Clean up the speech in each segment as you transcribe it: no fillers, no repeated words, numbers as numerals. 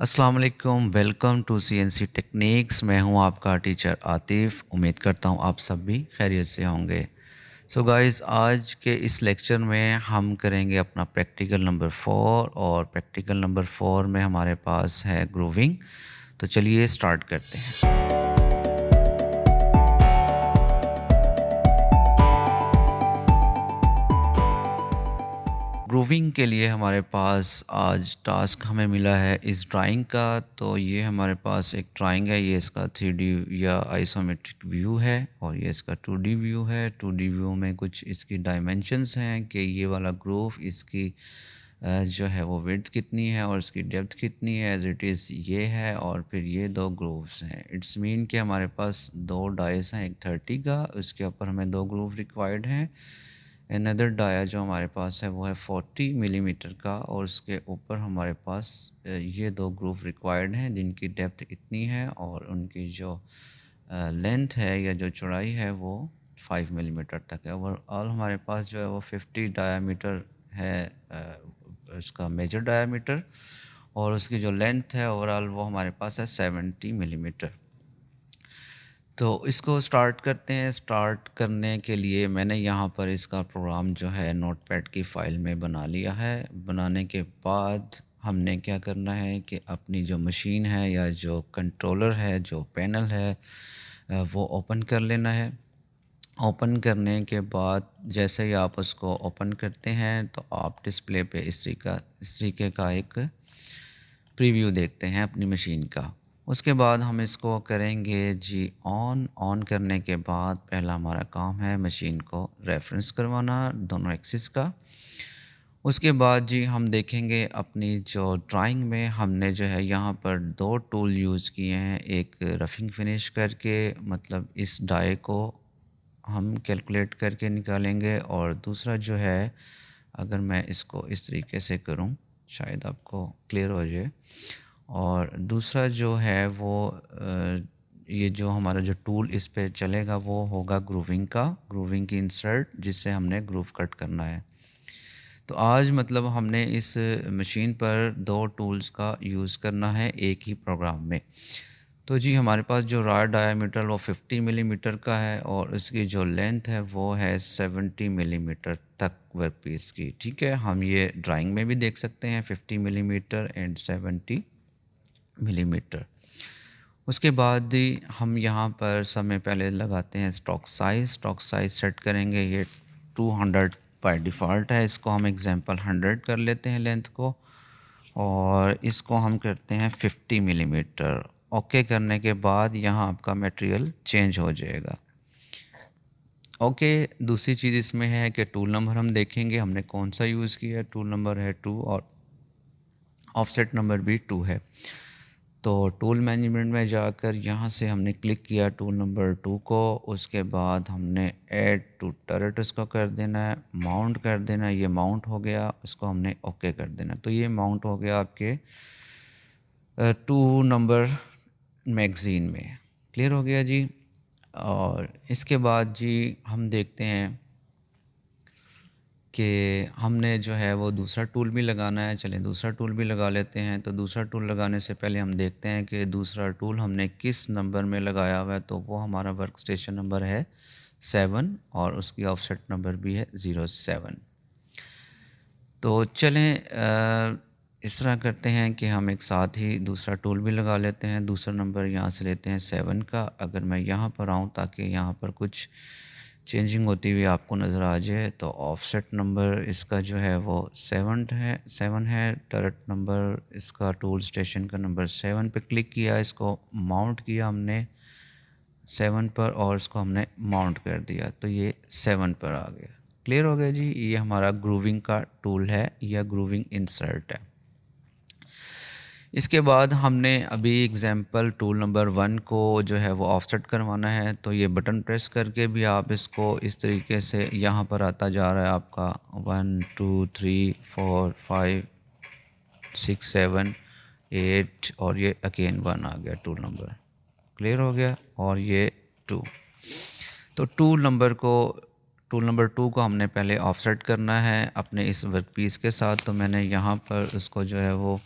अस्सलाम वालेकुम, welcome to CNC techniques. मैं हूं आपका टीचर आतिफ़। उम्मीद करता हूं आप सब भी खैरियत से होंगे। सो गाइस, आज के इस लेक्चर में हम करेंगे अपना प्रैक्टिकल नंबर 4 और प्रैक्टिकल नंबर 4 में हमारे पास है ग्रूविंग। तो चलिए स्टार्ट करते हैं। ग्रूविंग के लिए हमारे पास आज टास्क हमें मिला है इस ड्राइंग का। तो ये हमारे पास एक ड्राइंग है, ये इसका 3D या आइसोमेट्रिक व्यू है और ये इसका 2D व्यू है। 2D व्यू में कुछ इसकी डायमेंशंस हैं कि ये वाला ग्रूव इसकी जो है वो विड्थ कितनी है और इसकी डेप्थ कितनी है, एज इट इज़ ये है। और फिर ये दो ग्रूव्स हैं। इट्स मीन कि हमारे पास दो डाइस हैं, एक 30 का, उसके ऊपर हमें दो ग्रूव रिक्वायर्ड हैं। अनदर डाया जो हमारे पास है वो है 40 मिलीमीटर का और उसके ऊपर हमारे पास ये दो ग्रूव रिक्वायर्ड हैं जिनकी डेप्थ इतनी है और उनकी जो लेंथ है या जो चौड़ाई है वो 5 मिलीमीटर तक है। ओवरऑल हमारे पास जो है वो 50 डायामीटर है, उसका मेजर डायामीटर, और उसकी जो लेंथ है ओवरऑल वो हमारे पास है 70 मिलीमीटर। तो इसको स्टार्ट करते हैं। स्टार्ट करने के लिए मैंने यहाँ पर इसका प्रोग्राम जो है नोटपैड की फ़ाइल में बना लिया है। बनाने के बाद हमने क्या करना है कि अपनी जो मशीन है या जो कंट्रोलर है, जो पैनल है, वो ओपन कर लेना है। ओपन करने के बाद जैसे ही आप उसको ओपन करते हैं तो आप डिस्प्ले पे इस तरीके का एक प्रीव्यू देखते हैं अपनी मशीन का। उसके बाद हम इसको करेंगे जी ऑन करने के बाद पहला हमारा काम है मशीन को रेफरेंस करवाना दोनों एक्सिस का। उसके बाद जी हम देखेंगे अपनी जो ड्राइंग में हमने जो है यहाँ पर दो टूल यूज़ किए हैं। एक रफिंग फिनिश करके, मतलब इस डाई को हम कैलकुलेट करके निकालेंगे, और दूसरा जो है, अगर मैं इसको इस तरीके से करूँ शायद आपको क्लियर हो जाए। और दूसरा जो है वो ये जो हमारा जो टूल इस पे चलेगा वो होगा ग्रूविंग की इंसर्ट, जिससे हमने ग्रूव कट करना है। तो आज मतलब हमने इस मशीन पर दो टूल्स का यूज़ करना है एक ही प्रोग्राम में। तो जी हमारे पास जो राड डायामीटर वो 50 मिलीमीटर का है और उसकी जो लेंथ है वो है 70 मिलीमीटर तक वर्कपीस की। ठीक है, हम ये ड्राइंग में भी देख सकते हैं 50 मिलीमीटर एंड 70 मिलीमीटर। उसके बाद ही हम यहाँ पर समय पहले लगाते हैं स्टॉक साइज़ सेट करेंगे। ये 200 बाय डिफ़ॉल्ट है, इसको हम एग्जांपल 100 कर लेते हैं लेंथ को, और इसको हम करते हैं 50 मिलीमीटर। ओके करने के बाद यहाँ आपका मटेरियल चेंज हो जाएगा। ओके, दूसरी चीज़ इसमें है कि टूल नंबर हम देखेंगे हमने कौन सा यूज़ किया है। टूल नंबर है 2 और ऑफसेट नंबर भी 2 है। तो टूल मैनेजमेंट में जाकर यहाँ से हमने क्लिक किया टूल नंबर 2 को। उसके बाद हमने ऐड टू टर्रेट उसको कर देना है, माउंट कर देना है। ये माउंट हो गया, इसको हमने ओके कर देना। तो ये माउंट हो गया आपके 2 नंबर मैगज़ीन में। क्लियर हो गया जी। और इसके बाद जी हम देखते हैं कि हमने जो है वो दूसरा टूल भी लगाना है। चलें दूसरा टूल भी लगा लेते हैं। तो दूसरा टूल लगाने से पहले हम देखते हैं कि दूसरा टूल हमने किस नंबर में लगाया हुआ है। तो वो हमारा वर्क स्टेशन नंबर है 7 और उसकी ऑफसेट नंबर भी है 07। तो चलें इस तरह करते हैं कि हम एक साथ ही दूसरा टूल भी लगा लेते हैं। दूसरा नंबर यहाँ से लेते हैं 7 का। अगर मैं यहाँ पर आऊँ ताकि यहाँ पर कुछ चेंजिंग होती हुई आपको नज़र आ जाए, तो ऑफसेट नंबर इसका जो है वो 7 है। टर्रेट नंबर इसका टूल स्टेशन का नंबर 7 पे क्लिक किया, इसको माउंट किया हमने 7 पर और इसको हमने माउंट कर दिया, तो ये 7 पर आ गया। क्लियर हो गया जी। ये हमारा ग्रूविंग का टूल है या ग्रूविंग इंसर्ट है। इसके बाद हमने अभी एग्जांपल टूल नंबर 1 को जो है वो ऑफसेट करवाना है। तो ये बटन प्रेस करके भी आप इसको इस तरीके से यहाँ पर आता जा रहा है आपका 1 2 3 4 5 6 7 8 और ये अगेन 1 आ गया टूल नंबर। क्लियर हो गया। और ये 2। तो टूल नंबर 2 को हमने पहले ऑफसेट करना है अपने इस वर्क पीस के साथ। तो मैंने यहाँ पर उसको जो है वो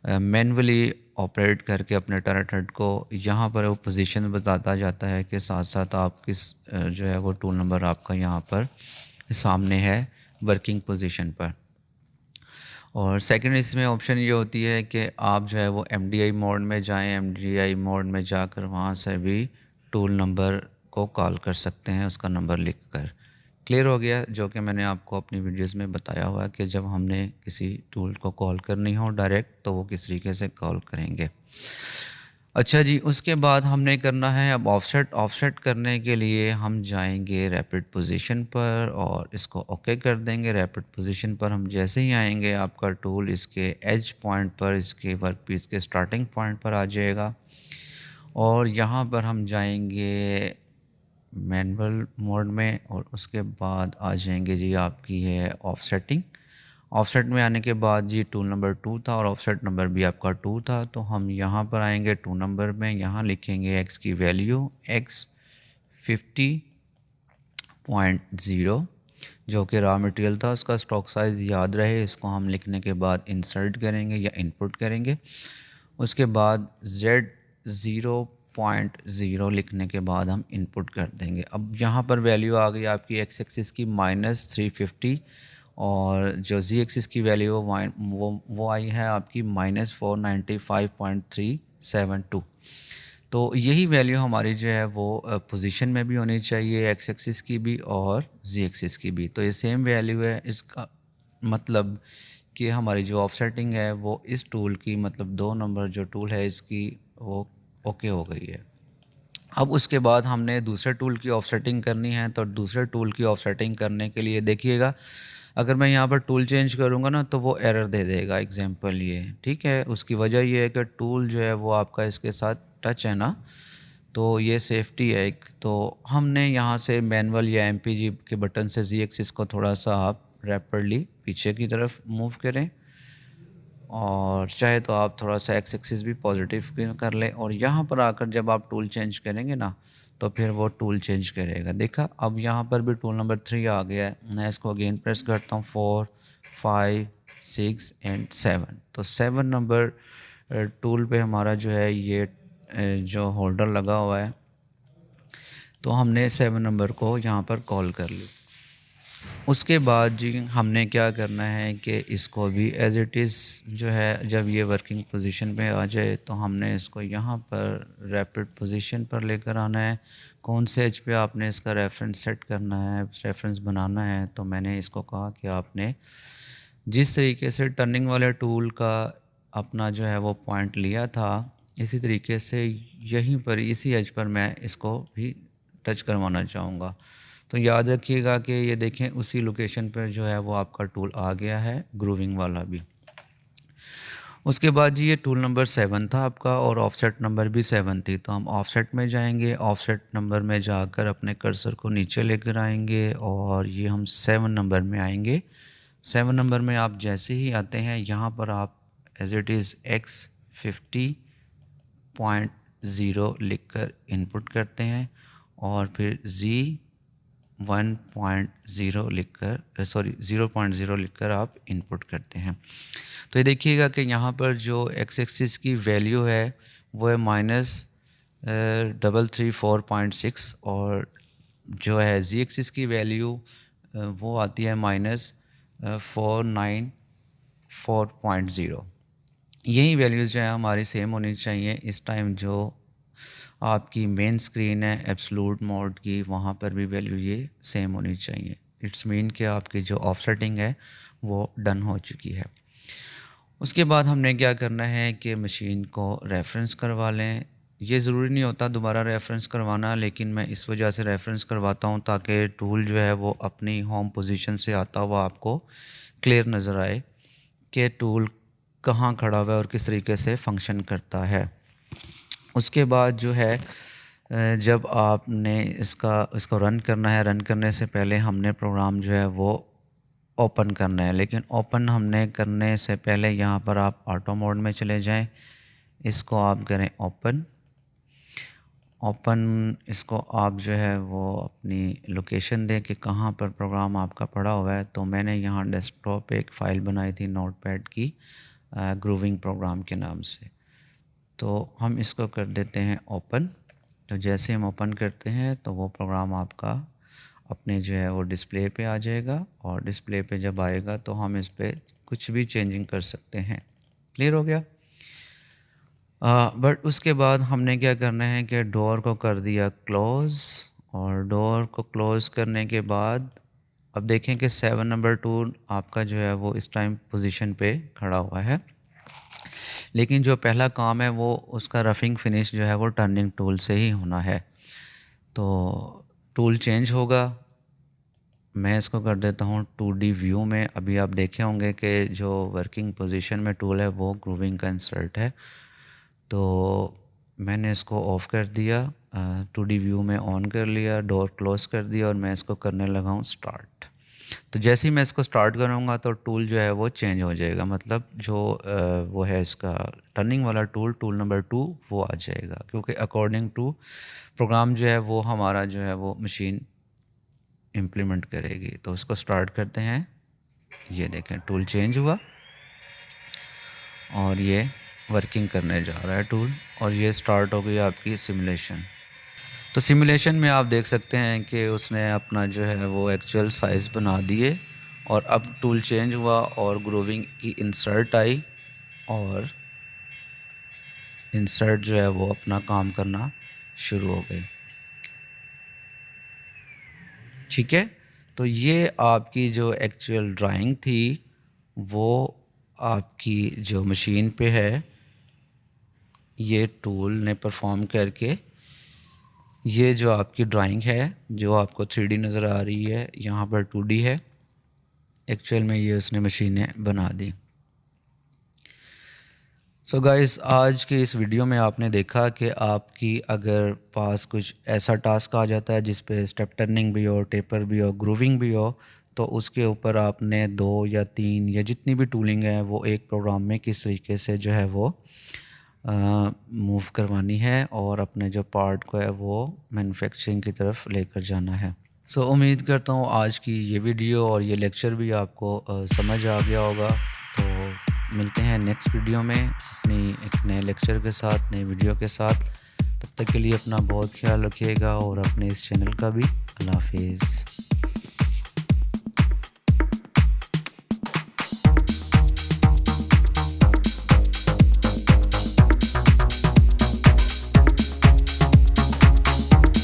मैनुअली ऑपरेट करके अपने टेराट हेड को यहाँ पर वो पोजीशन बताता जाता है कि साथ साथ आप किस जो है वो टूल नंबर आपका यहाँ पर सामने है वर्किंग पोजीशन पर। और सेकंड इसमें ऑप्शन ये होती है कि आप जो है वो MDI मोड में जाएं, MDI मोड में जाकर वहाँ से भी टूल नंबर को कॉल कर सकते हैं उसका नंबर लिख कर। क्लियर हो गया, जो कि मैंने आपको अपनी वीडियोस में बताया हुआ है कि जब हमने किसी टूल को कॉल करनी हो डायरेक्ट तो वो किस तरीके से कॉल करेंगे। अच्छा जी, उसके बाद हमने करना है अब ऑफसेट करने के लिए हम जाएंगे रैपिड पोजीशन पर और इसको ओके कर देंगे। रैपिड पोजीशन पर हम जैसे ही आएंगे आपका टूल इसके एज पॉइंट पर, इसके वर्कपीस के स्टार्टिंग पॉइंट पर आ जाएगा और यहाँ पर हम जाएंगे मैनुअल मोड में और उसके बाद आ जाएंगे जी आपकी है ऑफसेटिंग। ऑफसेट में आने के बाद जी टूल नंबर 2 था और ऑफसेट नंबर भी आपका 2 था, तो हम यहाँ पर आएंगे 2 नंबर में, यहाँ लिखेंगे x की वैल्यू x 50.0 जो कि रॉ मटेरियल था, उसका स्टॉक साइज़ याद रहे, इसको हम लिखने के बाद इंसर्ट करेंगे या इनपुट करेंगे। उसके बाद Z0.0 लिखने के बाद हम इनपुट कर देंगे। अब यहाँ पर वैल्यू आ गई आपकी x एक्सिस की -350 और जो z एक्सिस की वैल्यू वो आई है आपकी -495.372। तो यही वैल्यू हमारी जो है वो पोजीशन में भी होनी चाहिए, x एक्सिस की भी और z एक्सिस की भी। तो ये सेम वैल्यू है, इसका मतलब कि हमारी जो ऑफसेटिंग है वो इस टूल की, मतलब 2 नंबर जो टूल है इसकी, वो ओके हो गई है। अब उसके बाद हमने दूसरे टूल की ऑफसेटिंग करनी है, तो दूसरे टूल की ऑफसेटिंग करने के लिए देखिएगा अगर मैं यहाँ पर टूल चेंज करूँगा ना तो वो एरर दे देगा, एग्जांपल ये, ठीक है। उसकी वजह ये है कि टूल जो है वो आपका इसके साथ टच है ना, तो ये सेफ्टी है एक। तो हमने यहाँ से मैनुअल या MPG के बटन से Z एक्सिस को थोड़ा सा आप रैपिडली पीछे की तरफ मूव करें और चाहे तो आप थोड़ा सा x एक्सिस भी पॉजिटिव कर लें और यहाँ पर आकर जब आप टूल चेंज करेंगे ना तो फिर वो टूल चेंज करेगा। देखा, अब यहाँ पर भी टूल नंबर 3 आ गया है। मैं इसको अगेन प्रेस करता हूँ 4, 5, 6 एंड 7। तो 7 नंबर टूल पे हमारा जो है ये जो होल्डर लगा हुआ है, तो हमने 7 नंबर को यहाँ पर कॉल कर ली। उसके बाद जी हमने क्या करना है कि इसको भी एज़ इट इज़ जो है, जब ये वर्किंग पोजीशन पे आ जाए तो हमने इसको यहाँ पर रैपिड पोजीशन पर लेकर आना है। कौन से एज पे आपने इसका रेफरेंस सेट करना है, रेफरेंस बनाना है, तो मैंने इसको कहा कि आपने जिस तरीके से टर्निंग वाले टूल का अपना जो है वो पॉइंट लिया था, इसी तरीके से यहीं पर इसी एज पर मैं इसको भी टच करवाना चाहूँगा। तो याद रखिएगा कि ये देखें उसी लोकेशन पर जो है वो आपका टूल आ गया है, ग्रूविंग वाला भी। उसके बाद जी ये टूल नंबर 7 था आपका और ऑफसेट नंबर भी 7 थी, तो हम ऑफसेट में जाएंगे। ऑफसेट नंबर में जाकर अपने कर्सर को नीचे लेकर आएंगे और ये हम 7 नंबर में आएंगे। 7 नंबर में आप जैसे ही आते हैं यहाँ पर आप एज इट इज़ x 50.0 लिखकर इनपुट करते हैं और फिर z 1.0 लिखकर 0.0 लिखकर आप इनपुट करते हैं। तो ये देखिएगा कि यहाँ पर जो x एक्सिस की वैल्यू है वो है -334.6 और जो है z एक्सिस की वैल्यू वो आती है -494.0। यही वैल्यूज़ जो है हमारी सेम होनी चाहिए। इस टाइम जो आपकी मेन स्क्रीन है एब्सोल्यूट मोड की, वहाँ पर भी वैल्यू ये सेम होनी चाहिए। इट्स मीन कि आपकी जो ऑफसेटिंग है वो डन हो चुकी है। उसके बाद हमने क्या करना है कि मशीन को रेफरेंस करवा लें। ये ज़रूरी नहीं होता दोबारा रेफरेंस करवाना, लेकिन मैं इस वजह से रेफरेंस करवाता हूँ ताकि टूल जो है वो अपनी होम पोजीशन से आता हुआ आपको क्लियर नज़र आए कि टूल कहाँ खड़ा हुआ है और किस तरीके से फंक्शन करता है। उसके बाद जो है जब आपने इसको रन करना है, रन करने से पहले हमने प्रोग्राम जो है वो ओपन करना है। लेकिन ओपन हमने करने से पहले यहाँ पर आप ऑटो मोड में चले जाएं, इसको आप करें ओपन। इसको आप जो है वो अपनी लोकेशन दें कि कहाँ पर प्रोग्राम आपका पड़ा हुआ है। तो मैंने यहाँ डेस्कटॉप पे एक फ़ाइल बनाई थी नोटपैड की, ग्रूविंग प्रोग्राम के नाम से। तो हम इसको कर देते हैं ओपन। तो जैसे हम ओपन करते हैं तो वो प्रोग्राम आपका अपने जो है वो डिस्प्ले पे आ जाएगा, और डिस्प्ले पे जब आएगा तो हम इस पर कुछ भी चेंजिंग कर सकते हैं। क्लियर हो गया? बट उसके बाद हमने क्या करना है कि डोर को कर दिया क्लोज़, और डोर को क्लोज़ करने के बाद अब देखें कि 7 नंबर टूल आपका जो है वो इस टाइम पोजीशन पे खड़ा हुआ है, लेकिन जो पहला काम है वो उसका रफिंग फिनिश जो है वो टर्निंग टूल से ही होना है। तो टूल चेंज होगा, मैं इसको कर देता हूँ 2D व्यू में। अभी आप देखे होंगे कि जो वर्किंग पोजीशन में टूल है वो ग्रूविंग का इंसर्ट है, तो मैंने इसको ऑफ़ कर दिया, 2D व्यू में ऑन कर लिया, डोर क्लोज़ कर दिया, और मैं इसको करने लगा हूँ स्टार्ट। तो जैसे ही मैं इसको स्टार्ट करूँगा तो टूल जो है वो चेंज हो जाएगा, मतलब जो वो है इसका टर्निंग वाला टूल, टूल नंबर 2 वो आ जाएगा, क्योंकि अकॉर्डिंग टू प्रोग्राम जो है वो हमारा जो है वो मशीन इम्प्लीमेंट करेगी। तो उसको स्टार्ट करते हैं। ये देखें टूल चेंज हुआ और ये वर्किंग करने जा रहा है टूल, और ये स्टार्ट हो गई आपकी सिमुलेशन। तो सिमुलेशन में आप देख सकते हैं कि उसने अपना जो है वो एक्चुअल साइज़ बना दिए, और अब टूल चेंज हुआ और ग्रूविंग की इंसर्ट आई, और इंसर्ट जो है वो अपना काम करना शुरू हो गई। ठीक है, तो ये आपकी जो एक्चुअल ड्राइंग थी वो आपकी जो मशीन पे है, ये टूल ने परफॉर्म करके ये जो आपकी ड्राइंग है जो आपको 3D नज़र आ रही है, यहाँ पर 2D है, एक्चुअल में ये उसने मशीन ने बना दी। सो गाइस, आज के इस वीडियो में आपने देखा कि आपकी अगर पास कुछ ऐसा टास्क आ जाता है जिस पे स्टेप टर्निंग भी हो, टेपर भी हो, ग्रूविंग भी हो, तो उसके ऊपर आपने 2 या 3 या जितनी भी टूलिंग है वो एक प्रोग्राम में किस तरीके से जो है वो मूव करवानी है, और अपने जो पार्ट को है वो मैन्युफैक्चरिंग की तरफ लेकर जाना है। सो उम्मीद करता हूँ आज की ये वीडियो और ये लेक्चर भी आपको समझ आ गया होगा। तो मिलते हैं नेक्स्ट वीडियो में अपनी एक नए लेक्चर के साथ, नए वीडियो के साथ। तब तक के लिए अपना बहुत ख्याल रखिएगा, और अपने इस चैनल का भी। अल्लाह हाफिज़।